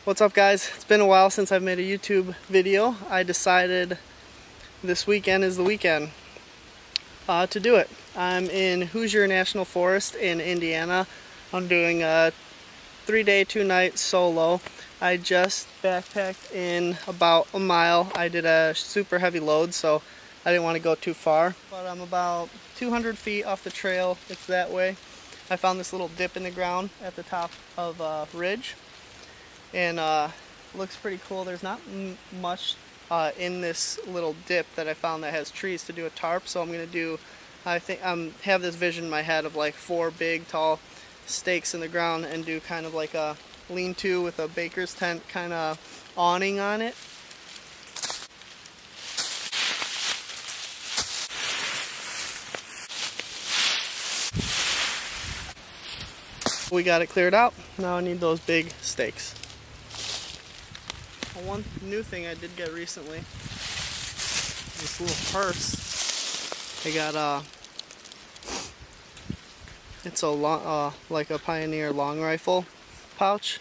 What's up, guys? It's been a while since I've made a YouTube video. I decided this weekend is the weekend to do it. I'm in Hoosier National Forest in Indiana. I'm doing a 3-day, 2-night solo. I just backpacked in about a mile. I did a super heavy load, so I didn't want to go too far. But I'm about 200 feet off the trail. It's that way. I found this little dip in the ground at the top of a ridge. And looks pretty cool. There's not much in this little dip that I found that has trees to do a tarp, so I'm gonna do, I think have this vision in my head of like 4 big tall stakes in the ground and do kind of like a lean-to with a baker's tent kind of awning on it. We got it cleared out. Now I need those big stakes. One new thing I did get recently, this little purse. I got it's a long, like a Pioneer long rifle pouch,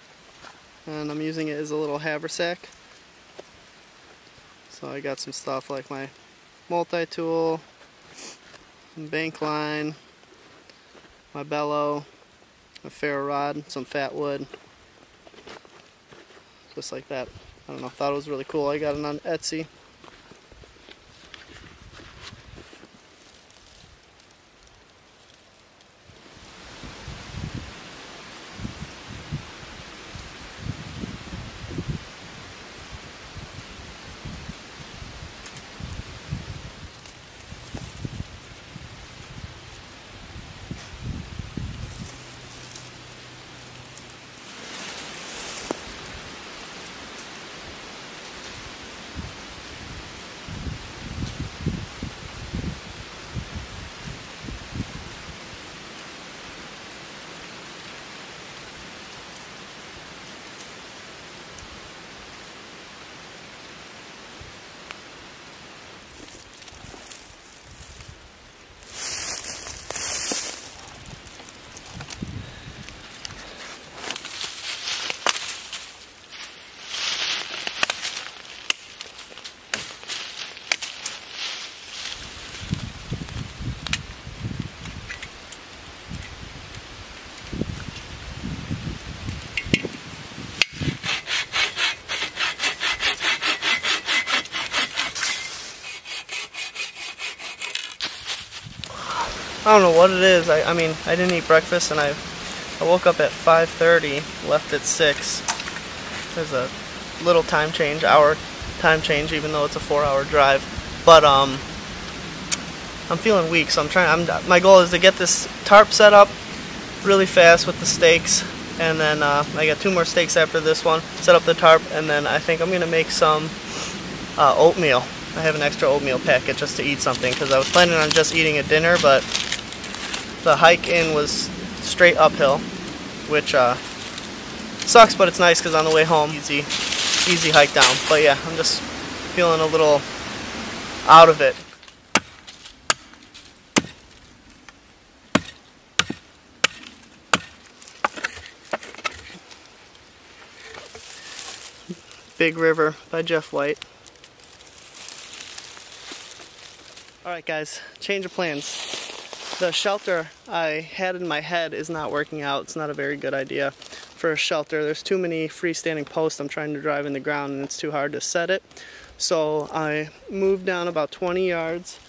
and I'm using it as a little haversack. So I got some stuff like my multi-tool, some bank line, my bellow, a ferro rod, some fat wood, just like that. I don't know, thought it was really cool. I got it on Etsy. I don't know what it is. I mean, I didn't eat breakfast, and I woke up at 5:30, left at 6. There's a little time change, hour time change, even though it's a 4-hour drive. But I'm feeling weak, so my goal is to get this tarp set up really fast with the stakes, and then I got 2 more stakes after this one. Set up the tarp, and then I think I'm gonna make some oatmeal. I have an extra oatmeal packet just to eat something, because I was planning on just eating a dinner, but the hike in was straight uphill, which sucks, but it's nice because on the way home, easy hike down. But yeah, I'm just feeling a little out of it. Big River by Jeff White. Alright guys, change of plans. The shelter I had in my head is not working out. It's not a very good idea for a shelter. There's too many freestanding posts I'm trying to drive in the ground, and it's too hard to set it. So I moved down about 20 yards,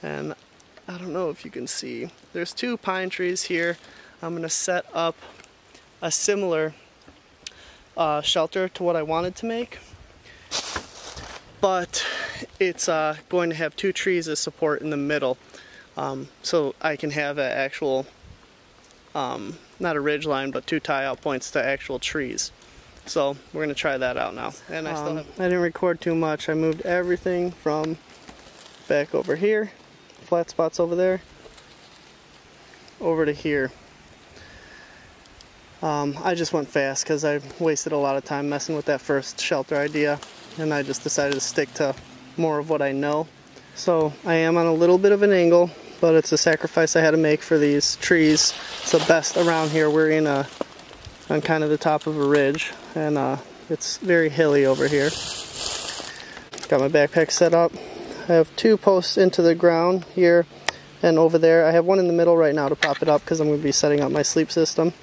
and I don't know if you can see. There's 2 pine trees here. I'm going to set up a similar shelter to what I wanted to make, but it's going to have 2 trees as support in the middle. So I can have an actual, not a ridge line, but 2 tie-out points to actual trees. So we're going to try that out now. And I didn't record too much. I moved everything from back over here, flat spots over there, over to here. I just went fast because I wasted a lot of time messing with that first shelter idea, and I just decided to stick to more of what I know. So I am on a little bit of an angle, but it's a sacrifice I had to make for these trees. It's the best around here. We're on kind of the top of a ridge, and It's very hilly over here. Got my backpack set up. I have 2 posts into the ground here and over there. I have one in the middle right now to prop it up because I'm going to be setting up my sleep system.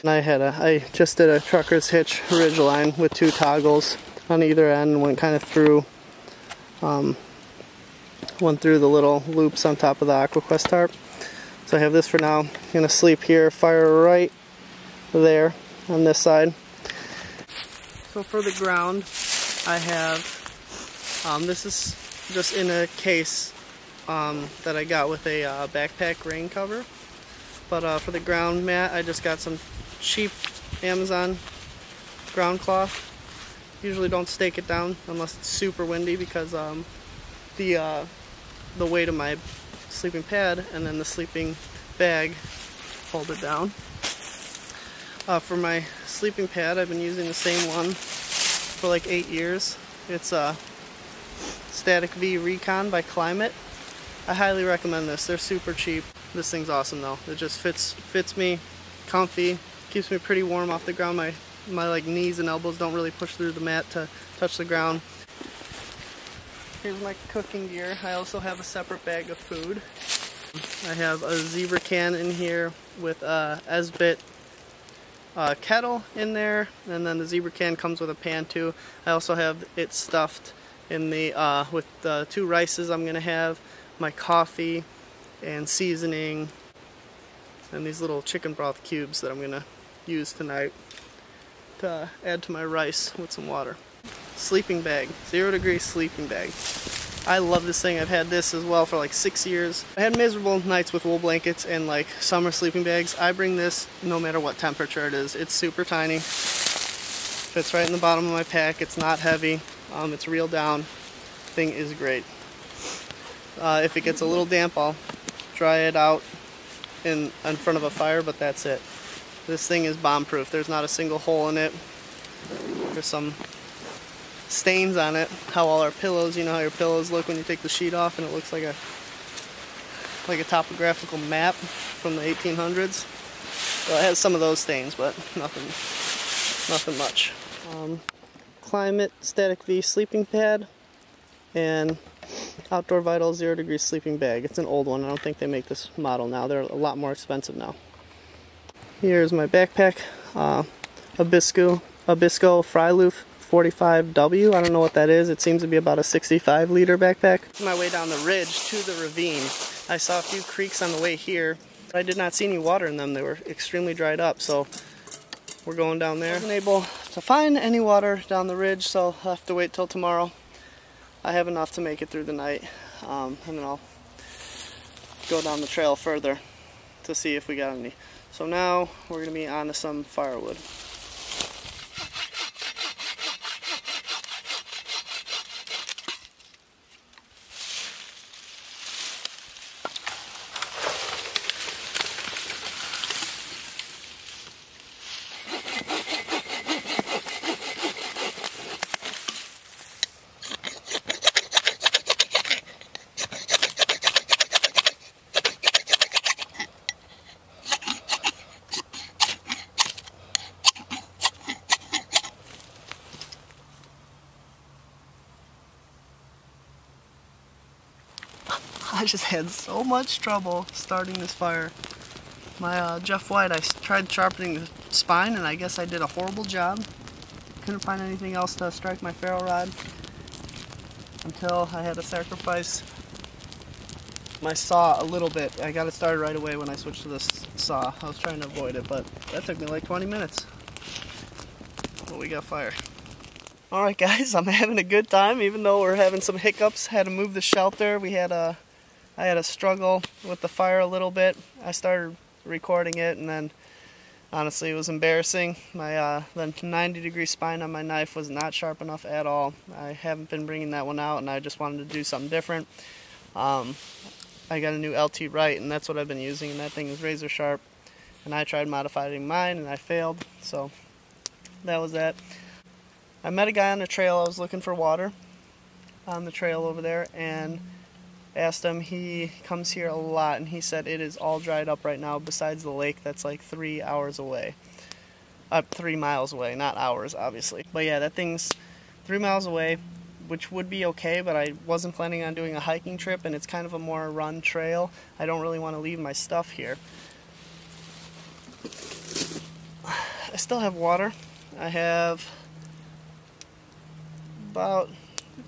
And I just did a trucker's hitch ridge line with 2 toggles on either end and went kind of through the little loops on top of the AquaQuest tarp. So I have this for now. I'm going to sleep here, fire right there on this side. So for the ground, I have, this is just in a case that I got with a backpack rain cover. But for the ground mat, I just got some cheap Amazon ground cloth. Usually don't stake it down unless it's super windy because the weight of my sleeping pad and then the sleeping bag hold it down. For my sleeping pad, I've been using the same one for like 8 years. It's a Static V Recon by Climate. I highly recommend this. They're super cheap. This thing's awesome though. It just fits me, comfy, keeps me pretty warm off the ground. My like knees and elbows don't really push through the mat to touch the ground. Here's my cooking gear. I also have a separate bag of food. I have a zebra can in here with a Esbit kettle in there, and then the zebra can comes with a pan too. I also have it stuffed in the with the 2 rices I'm gonna have, my coffee and seasoning, and these little chicken broth cubes that I'm gonna use tonight to add to my rice with some water. Sleeping bag, 0 degree sleeping bag. I love this thing. I've had this as well for like 6 years. I had miserable nights with wool blankets and like summer sleeping bags. I bring this no matter what temperature it is. It's super tiny. Fits right in the bottom of my pack. It's not heavy. It's real down. Thing is great. If it gets a little damp, I'll dry it out in front of a fire, but that's it. This thing is bomb proof. There's not a single hole in it. There's some stains on it. How all our pillows, you know how your pillows look when you take the sheet off and it looks like a topographical map from the 1800s. So it has some of those stains, but nothing much. Climate Static V sleeping pad and Outdoor Vital 0 degree sleeping bag. It's an old one. I don't think they make this model now. They're a lot more expensive now. Here's my backpack, Abisco Fryloof 45W. I don't know what that is. It seems to be about a 65 liter backpack. On my way down the ridge to the ravine, I saw a few creeks on the way here. I did not see any water in them. They were extremely dried up, so we're going down there. I wasn't able to find any water down the ridge, so I'll have to wait till tomorrow. I have enough to make it through the night, and then I'll go down the trail further to see if we got any. So now we're going to be on to some firewood. I just had so much trouble starting this fire. My Jeff White, I tried sharpening the spine and I guess I did a horrible job. Couldn't find anything else to strike my ferro rod until I had to sacrifice my saw a little bit. I got it started right away when I switched to this saw. I was trying to avoid it, but that took me like 20 minutes. But we got fire. Alright guys, I'm having a good time even though we're having some hiccups. Had to move the shelter. I had a struggle with the fire a little bit. I started recording it and then honestly it was embarrassing. My the 90 degree spine on my knife was not sharp enough at all. I haven't been bringing that one out and I just wanted to do something different. I got a new LT Right and that's what I've been using and that thing is razor sharp. And I tried modifying mine and I failed, so that was that. I met a guy on the trail. I was looking for water on the trail over there and asked him. He comes here a lot and he said it is all dried up right now besides the lake that's like 3 hours away. Up 3 miles away, not hours, obviously. But yeah, that thing's 3 miles away, which would be okay, but I wasn't planning on doing a hiking trip, and it's kind of a more run trail. I don't really want to leave my stuff here. I still have water. I have about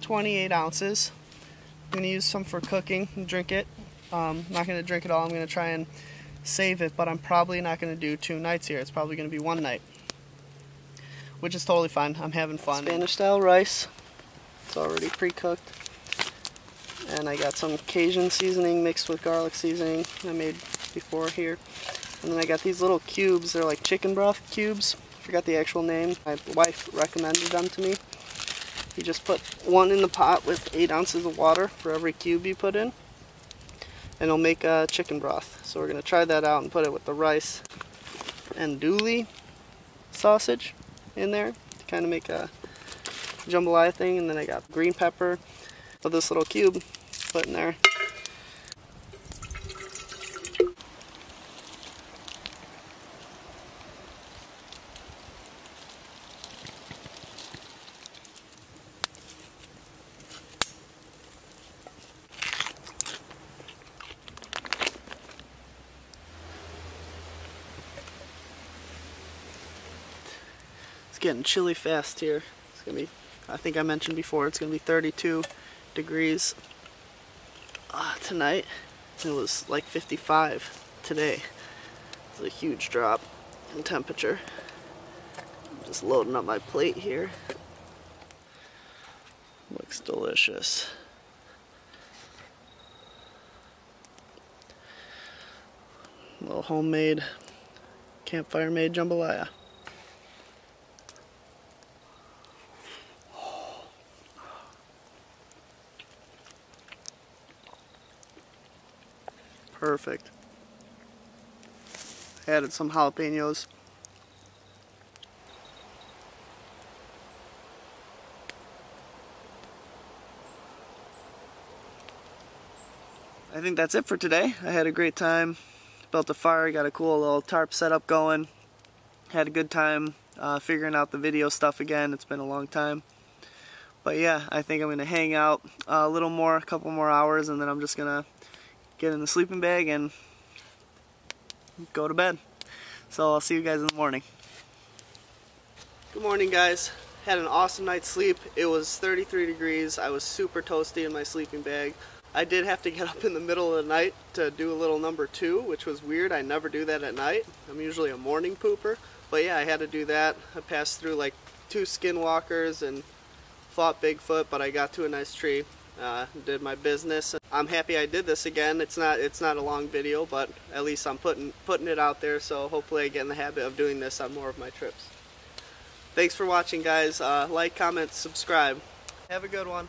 28 ounces. I'm going to use some for cooking and drink it. I'm not going to drink it all. I'm going to try and save it, but I'm probably not going to do 2 nights here. It's probably going to be 1 night, which is totally fine. I'm having fun. Spanish style rice. It's already pre-cooked. And I got some Cajun seasoning mixed with garlic seasoning I made before here. And then I got these little cubes. They're like chicken broth cubes. I forgot the actual name. My wife recommended them to me. You just put one in the pot with 8 ounces of water for every cube you put in, and it'll make chicken broth. So we're going to try that out and put it with the rice and andouille sausage in there to kind of make a jambalaya thing. And then I got green pepper with this little cube put in there. It's getting chilly fast here. It's gonna be, I think I mentioned before, it's gonna be 32 degrees tonight. It was like 55 today. It's a huge drop in temperature. I'm just loading up my plate here. Looks delicious. A little homemade, campfire made jambalaya. Perfect. Added some jalapenos. I think that's it for today. I had a great time. Built a fire, got a cool little tarp setup going. Had a good time figuring out the video stuff again. It's been a long time. But yeah, I think I'm going to hang out a little more, a couple more hours, and then I'm just going to get in the sleeping bag and go to bed. So I'll see you guys in the morning. Good morning, guys. Had an awesome night's sleep. It was 33 degrees. I was super toasty in my sleeping bag. I did have to get up in the middle of the night to do a little number 2, which was weird. I never do that at night. I'm usually a morning pooper. But yeah, I had to do that. I passed through like 2 skinwalkers and fought Bigfoot, but I got to a nice tree. Did my business. I'm happy I did this again. It's not a long video, but at least I'm putting it out there, so hopefully I get in the habit of doing this on more of my trips. Thanks for watching, guys. Like, comment, subscribe. Have a good one.